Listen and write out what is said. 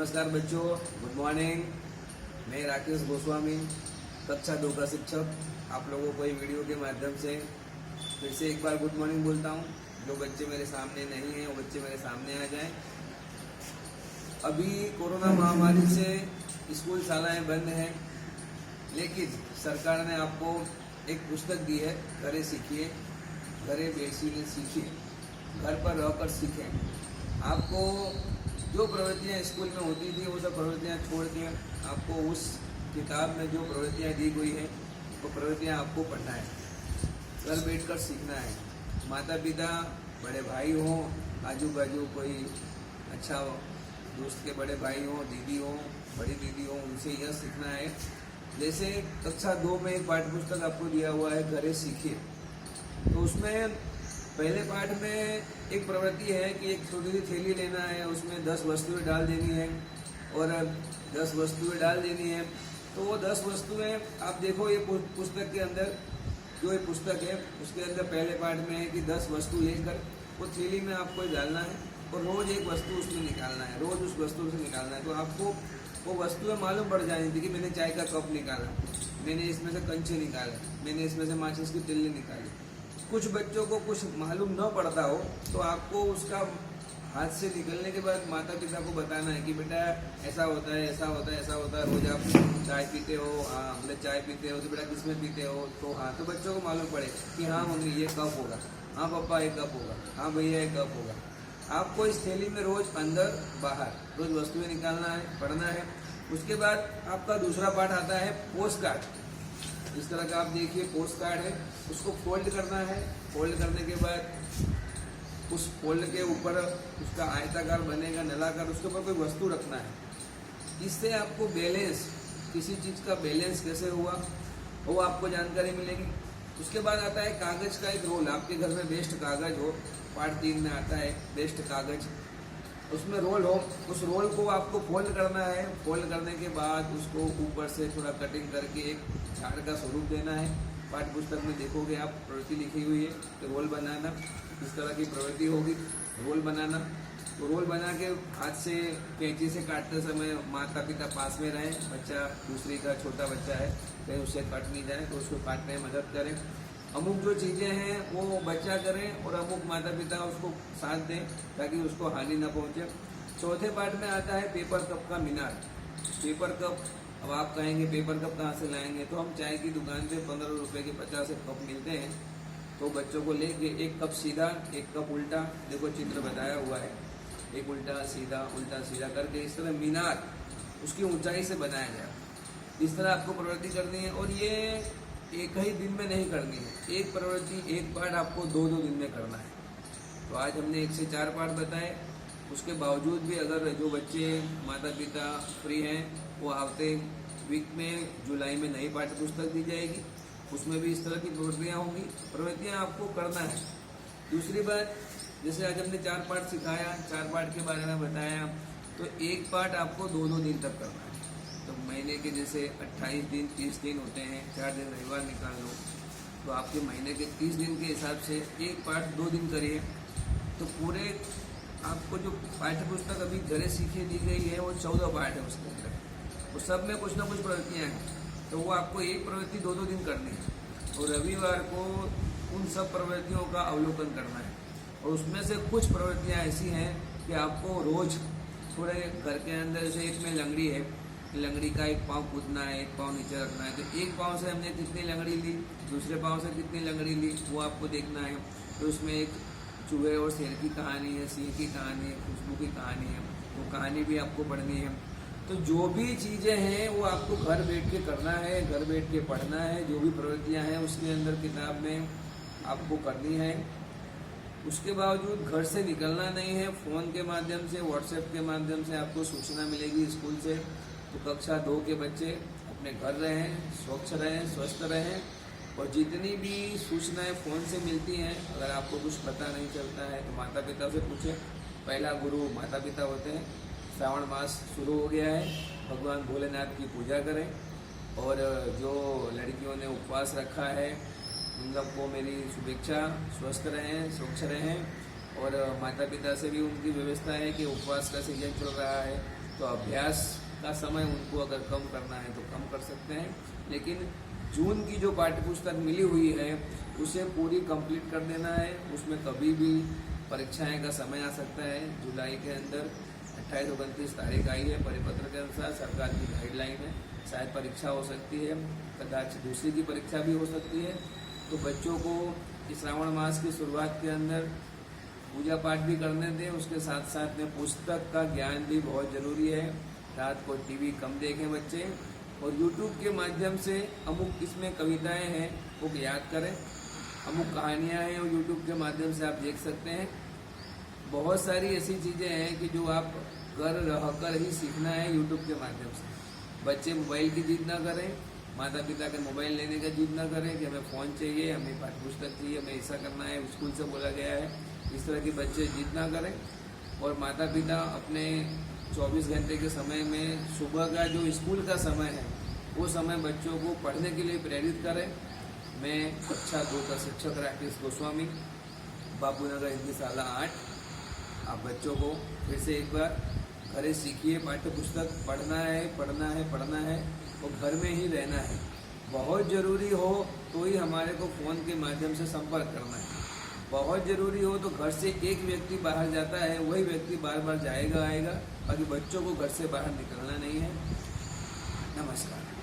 नमस्कार बच्चों, good morning. मैं राकेश गोस्वामी, कक्षा 2 का शिक्षक। आप लोगों को ये वीडियो के माध्यम से फिर से एक बार गुड मॉर्निंग बोलता हूँ। जो बच्चे मेरे सामने नहीं हैं वो बच्चे मेरे सामने आ जाएं। अभी कोरोना महामारी से स्कूल शालाएं बंद हैं, लेकिन सरकार ने आपको एक पुस्तक दी है, घरे सीखिए, घरे बैठिए सीखिए, घर पर रहकर सीखें। आपको जो प्रवृत्तियाँ स्कूल में होती थी वो सब प्रवृत्तियाँ छोड़ के आपको उस किताब में जो प्रवृत्तियाँ दी गई है वो प्रवृत्तियाँ आपको पढ़ना है, घर बैठकर सीखना है। माता पिता, बड़े भाई हों, आजू बाजू कोई अच्छा दोस्त के बड़े भाई हों, दीदी हों, बड़ी दीदी हों, उनसे यह सीखना है। जैसे कक्षा 2 में एक पाठ्य पुस्तक आपको दिया हुआ है, घरे सीखिए। तो उसमें पहले पाठ में एक प्रवृत्ति है कि एक छोटी सी थैली लेना है, उसमें 10 वस्तुएं डाल देनी है और 10 वस्तुएं डाल देनी है। तो वो 10 वस्तुएं आप देखो, ये पुस्तक के अंदर जो ये पुस्तक है उसके अंदर पहले पाठ में है कि 10 वस्तु लेकर वो थैली में आपको डालना है और रोज़ एक वस्तु उसमें निकालना है, रोज़ उस वस्तु से निकालना है। तो आपको वो वस्तुएं मालूम पड़ जानी थी कि मैंने चाय का कप निकाला, मैंने इसमें से कंचे निकाले, मैंने इसमें से माचिस की तिल्ली निकाली। कुछ बच्चों को कुछ मालूम न पड़ता हो तो आपको उसका हाथ से निकलने के बाद माता पिता को बताना है कि बेटा ऐसा होता है, ऐसा होता है, ऐसा होता है। रोज आप चाय पीते हो, हाँ मतलब चाय पीते हो, तो बेटा किसमें पीते हो, तो हाँ, तो बच्चों को मालूम पड़े कि हाँ मम्मी ये कप होगा, हाँ पापा एक कप होगा, हाँ भैया एक कप होगा। आपको इस थैली में रोज अंदर बाहर रोज वस्तुएं निकालना है, पढ़ना है। उसके बाद आपका दूसरा पाठ आता है पोस्ट कार्ड। इस तरह का आप देखिए पोस्ट कार्ड है, उसको फोल्ड करना है। फोल्ड करने के बाद उस फोल्ड के ऊपर उसका आयताकार बनेगा, नलाकार, उसके ऊपर कोई वस्तु रखना है। इससे आपको बैलेंस, किसी चीज़ का बैलेंस कैसे हुआ वो आपको जानकारी मिलेगी। उसके बाद आता है कागज का एक रोल। आपके घर में बेस्ट कागज हो, पार्ट 3 में आता है बेस्ट कागज, उसमें रोल हो, उस रोल को आपको फोल्ड करना है। फोल्ड करने के बाद उसको ऊपर से थोड़ा कटिंग करके एक झाड़ का स्वरूप देना है। पाठ्य पुस्तक में देखोगे आप प्रवृत्ति लिखी हुई है कि रोल बनाना, इस तरह की प्रवृत्ति होगी, रोल बनाना। तो रोल बना के हाथ से कैंची से काटते समय माता पिता पास में रहें, बच्चा दूसरी का छोटा बच्चा है कहीं उससे कट नहीं जाए तो उसको काटने में मदद करें। अमुक जो चीज़ें हैं वो बच्चा करें और अमुक माता पिता उसको साथ दें ताकि उसको हानि न पहुंचे। चौथे पार्ट में आता है पेपर कप का मीनार। पेपर कप, अब आप कहेंगे पेपर कप कहाँ से लाएंगे, तो हम चाय की दुकान पे 15 रुपए के 50 कप मिलते हैं। तो बच्चों को लेके एक कप सीधा, एक कप उल्टा, देखो चित्र बताया हुआ है, एक उल्टा सीधा करके इस तरह मीनार उसकी ऊंचाई से बनाया जाए। इस तरह आपको प्रवृत्ति करनी है और ये एक ही दिन में नहीं करनी है। एक प्रवृत्ति, एक पाठ आपको 2-2 दिन में करना है। तो आज हमने 1 से 4 पाठ बताए। उसके बावजूद भी अगर जो बच्चे माता पिता फ्री हैं वो आते वीक में जुलाई में नई पाठ्य पुस्तक दी जाएगी, उसमें भी इस तरह की प्रवृत्तियाँ होंगी। प्रवृत्तियाँ आपको करना है। दूसरी बात, जैसे आज हमने 4 पाठ सिखाया, 4 पाठ के बारे में बताया, तो एक पाठ आपको 2-2 दिन तक करना है। तो महीने के जैसे 28 दिन 30 दिन होते हैं, 4 दिन रविवार निकाल लो, तो आपके महीने के 30 दिन के हिसाब से एक पाठ 2 दिन करिए। तो पूरे आपको जो पाठ्य पुस्तक अभी घरे सीखे दी गई है वो 14 पाठ है उसके अंदर, वो सब में कुछ ना कुछ प्रवृत्तियाँ हैं। तो वो आपको एक प्रवृत्ति 2-2 दिन करनी है और रविवार को उन सब प्रवृत्तियों का अवलोकन करना है। और उसमें से कुछ प्रवृत्तियाँ ऐसी हैं कि आपको रोज़ थोड़े घर के अंदर, जैसे एक में लंगड़ी है, लंगड़ी का एक पाँव कूदना है, एक पाँव नीचे रखना है। तो एक पाँव से हमने कितनी लंगड़ी ली, दूसरे पाँव से कितनी लंगड़ी ली, वो आपको देखना है। तो उसमें एक चूहे और शेर की कहानी है, सिंह की कहानी है, खुशबू की कहानी है, वो कहानी भी आपको पढ़नी है। तो जो भी चीज़ें हैं वो आपको घर बैठ के करना है, घर बैठ के पढ़ना है। जो भी प्रवृत्तियाँ हैं उसके अंदर किताब में आपको करनी है। उसके बावजूद घर से निकलना नहीं है। फ़ोन के माध्यम से, व्हाट्सएप के माध्यम से आपको सूचना मिलेगी स्कूल से। तो कक्षा 2 के बच्चे अपने घर रहें, स्वच्छ रहें, स्वस्थ रहें। और जितनी भी सूचनाएं फ़ोन से मिलती हैं, अगर आपको कुछ पता नहीं चलता है तो माता पिता से पूछें। पहला गुरु माता पिता होते हैं। श्रावण मास शुरू हो गया है, भगवान भोलेनाथ की पूजा करें। और जो लड़कियों ने उपवास रखा है उन सबको मेरी शुभेच्छा, स्वस्थ रहें, स्वच्छ रहें। और माता पिता से भी उनकी व्यवस्था है कि उपवास का सीजन चल रहा है तो अभ्यास का समय उनको अगर कम करना है तो कम कर सकते हैं, लेकिन जून की जो पाठ्य पुस्तक मिली हुई है उसे पूरी कंप्लीट कर देना है। उसमें कभी भी परीक्षाएं का समय आ सकता है। जुलाई के अंदर 28-29 तारीख आई है, परिपत्र के अनुसार सरकार की गाइडलाइन है, शायद परीक्षा हो सकती है, कदाच दूसरी की परीक्षा भी हो सकती है। तो बच्चों को इस श्रावण मास की शुरुआत के अंदर पूजा पाठ भी करने दें, उसके साथ साथ में पुस्तक का ज्ञान भी बहुत ज़रूरी है। रात को टीवी कम देखें बच्चे, और यूट्यूब के माध्यम से अमुक इसमें कविताएं हैं वो याद करें, अमुक कहानियां हैं वो यूट्यूब के माध्यम से आप देख सकते हैं। बहुत सारी ऐसी चीज़ें हैं कि जो आप घर रहकर ही सीखना है यूट्यूब के माध्यम से। बच्चे मोबाइल की जिद ना करें, माता पिता के मोबाइल लेने का जिद ना करें कि हमें फ़ोन चाहिए, हमें पाठ्य पुस्तक चाहिए, हमें ऐसा करना है, स्कूल से बोला गया है। इस तरह के बच्चे जिद ना करें, और माता पिता अपने 24 घंटे के समय में सुबह का जो स्कूल का समय है वो समय बच्चों को पढ़ने के लिए प्रेरित करें। मैं कक्षा 2 का शिक्षक राकेश गोस्वामी, बापूनगर हिंदी शाला 8। आप बच्चों को फिर से एक बार घरे सीखिए, पाठ्य पुस्तक पढ़ना है, पढ़ना है, पढ़ना है, और घर में ही रहना है। बहुत ज़रूरी हो तो ही हमारे को फ़ोन के माध्यम से संपर्क करना है। बहुत ज़रूरी हो तो घर से एक व्यक्ति बाहर जाता है, वही व्यक्ति बार बार जाएगा आएगा, बाकी बच्चों को घर से बाहर निकलना नहीं है। नमस्कार।